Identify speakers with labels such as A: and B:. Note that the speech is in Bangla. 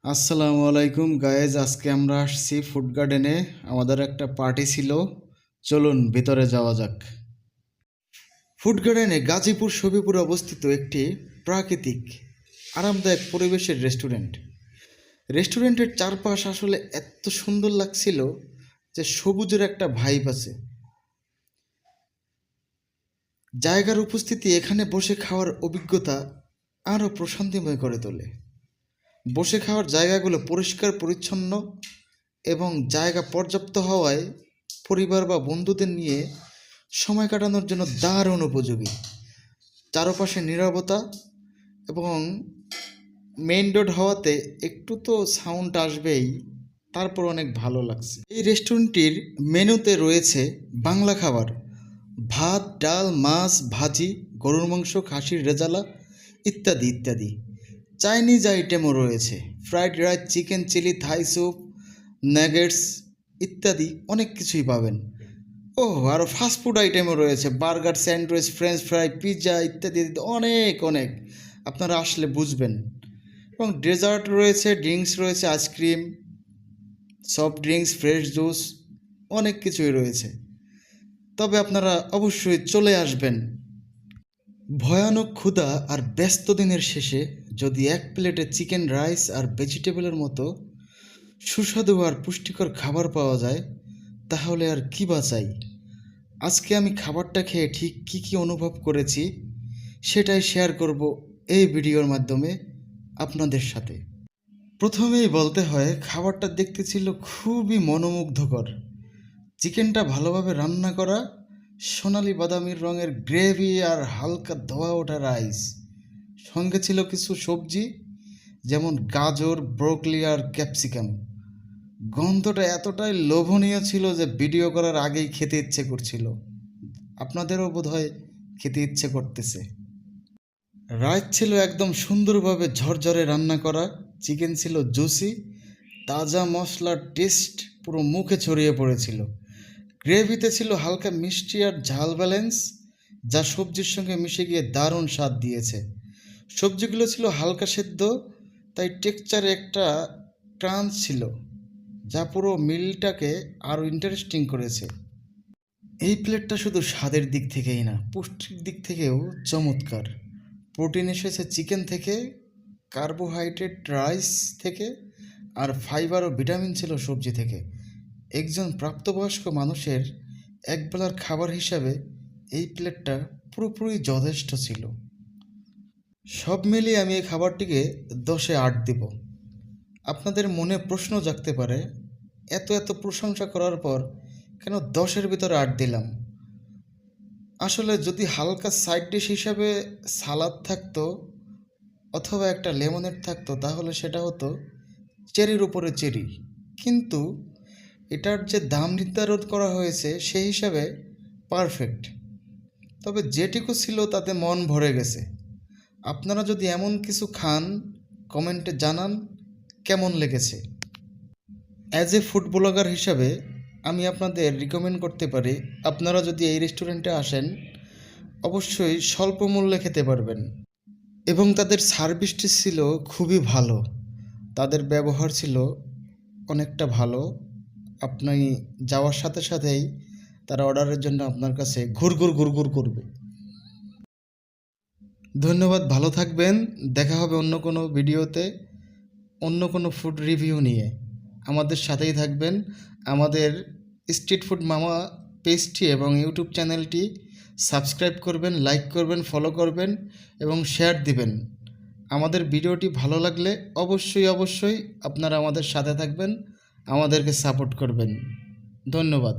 A: আসসালামু আলাইকুম গায়েজ, আজকে আমরা আসছি ফুড গার্ডেনে। আমাদের একটা পার্টি ছিল, চলুন ভিতরে যাওয়া যাক। ফুড গার্ডেনে গাজীপুর সবিপুরে অবস্থিত একটি প্রাকৃতিক আরামদায়ক পরিবেশের রেস্টুরেন্টের চারপাশ আসলে এত সুন্দর লাগছিল যে সবুজের একটা ভাইব আছে। জায়গার উপস্থিতি এখানে বসে খাওয়ার অভিজ্ঞতা আরও প্রশান্তিময় করে তোলে। বসে খাওয়ার জায়গাগুলো পরিষ্কার পরিচ্ছন্ন এবং জায়গা পর্যাপ্ত হওয়ায় পরিবার বা বন্ধুদের নিয়ে সময় কাটানোর জন্য দারুণ উপযোগী। চারপাশে নীরবতা এবং মেইন রোড হওয়াতে একটু তো সাউন্ড আসবেই, তারপর অনেক ভালো লাগছে। এই রেস্টুরেন্টটির মেনুতে রয়েছে বাংলা খাবার, ভাত, ডাল, মাছ, ভাজি, গরুর মাংস, খাসির রেজালা ইত্যাদি ইত্যাদি। চাইনিজ আইটেমও রয়েছে, fried rice, chicken chilli, Thai soup, nuggets ইত্যাদি অনেক কিছুই পাবেন। ও আরও ফাস্টফুড আইটেমও রয়েছে, burger, sandwich, French fry, pizza ইত্যাদি অনেক অনেক, আপনারা আসলে বুঝবেন। এবং ডেজার্ট রয়েছে, ড্রিঙ্কস রয়েছে, ice cream, soft drinks, fresh juice, অনেক কিছুই রয়েছে। তবে আপনারা অবশ্যই চলে আসবেন। ভয়ানক ক্ষুধা আর ব্যস্ত দিনের শেষে যদি এক প্লেটে চিকেন রাইস আর ভেজিটেবলের মতো সুস্বাদু আর পুষ্টিকর খাবার পাওয়া যায়, তাহলে আর কী বা চাই। আজকে আমি খাবারটা খেয়ে ঠিক কী কী অনুভব করেছি সেটাই শেয়ার করব এই ভিডিওর মাধ্যমে আপনাদের সাথে। প্রথমেই বলতে হয়, খাবারটা দেখতে ছিল খুবই মনোমুগ্ধকর। চিকেনটা ভালোভাবে রান্না করা, সোনালি বাদামি রঙের গ্রেভি আর হালকা ধোয়া ওঠা রাইস, সঙ্গে ছিল কিছু সবজি যেমন গাজর, ব্রোকলি আর ক্যাপসিকাম। গন্ধটা এতটাই লোভনীয় ছিল যে ভিডিও করার আগেই খেতে ইচ্ছে করছিল। আপনাদেরও বোধহয় খেতে ইচ্ছে করতেছে। রাইস ছিল একদম সুন্দরভাবে ঝরঝরে রান্না করা, চিকেন ছিল জুসি, তাজা মশলার টেস্ট পুরো মুখে ছড়িয়ে পড়েছিল। গ্রেভিতে ছিল হালকা মিষ্টি আর ঝাল ব্যালেন্স, যা সবজির সঙ্গে মিশে গিয়ে দারুণ স্বাদ দিয়েছে। সবজিগুলো ছিল হালকা সেদ্ধ, তাই টেক্সচারে একটা ক্রাঞ্চ ছিল, যা পুরো মিলটাকে আরও ইন্টারেস্টিং করেছে। এই প্লেটটা শুধু স্বাদের দিক থেকেই না, পুষ্টির দিক থেকেও চমৎকার। প্রোটিন এসেছে চিকেন থেকে, কার্বোহাইড্রেট রাইস থেকে, আর ফাইবার ও ভিটামিন ছিল সবজি থেকে। একজন প্রাপ্তবয়স্ক মানুষের একবেলার খাবার হিসাবে এই প্লেটটা পুরোপুরি যথেষ্ট ছিল। সব মিলিয়ে আমি এই খাবারটিকে 10-এ 8 দেব। আপনাদের মনে প্রশ্ন জাগতে পারে, এত এত প্রশংসা করার পর কেন 10-এর ভিতরে 8 দিলাম? আসলে যদি হালকা সাইড ডিশ হিসাবে সালাদ থাকতো অথবা একটা লেমনেড থাকতো, তাহলে সেটা হতো চেরির উপরে চেরি। কিন্তু এটার যে দাম নির্ধারণ করা হয়েছে সেই হিসাবে পারফেক্ট। তবে যেটুকু ছিল তাতে মন ভরে গেছে। আপনারা যদি এমন কিছু খান, কমেন্টে জানান কেমন লেগেছে। অ্যাজ এ ফুড ব্লগার হিসাবে আমি আপনাদের রিকমেন্ড করতে পারি, আপনারা যদি এই রেস্টুরেন্টে আসেন অবশ্যই স্বল্প মূল্যে খেতে পারবেন। এবং তাদের সার্ভিসটি ছিল খুবই ভালো, তাদের ব্যবহার ছিল অনেকটা ভালো। আপনি যাওয়ার সাথে সাথেই তারা অর্ডারের জন্য আপনার কাছে ঘুরঘুর ঘুরঘুর করবে। ধন্যবাদ, ভালো থাকবেন। দেখা হবে অন্য কোনো ভিডিওতে, অন্য কোনো ফুড রিভিউ নিয়ে। আমাদের সাথেই থাকবেন। আমাদের স্ট্রিট ফুড মামা পেজটি এবং ইউটিউব চ্যানেলটি সাবস্ক্রাইব করবেন, লাইক করবেন, ফলো করবেন এবং শেয়ার দিবেন। আমাদের ভিডিওটি ভালো লাগলে অবশ্যই অবশ্যই আপনারা আমাদের সাথে থাকবেন, আমাদেরকে সাপোর্ট করবেন। ধন্যবাদ।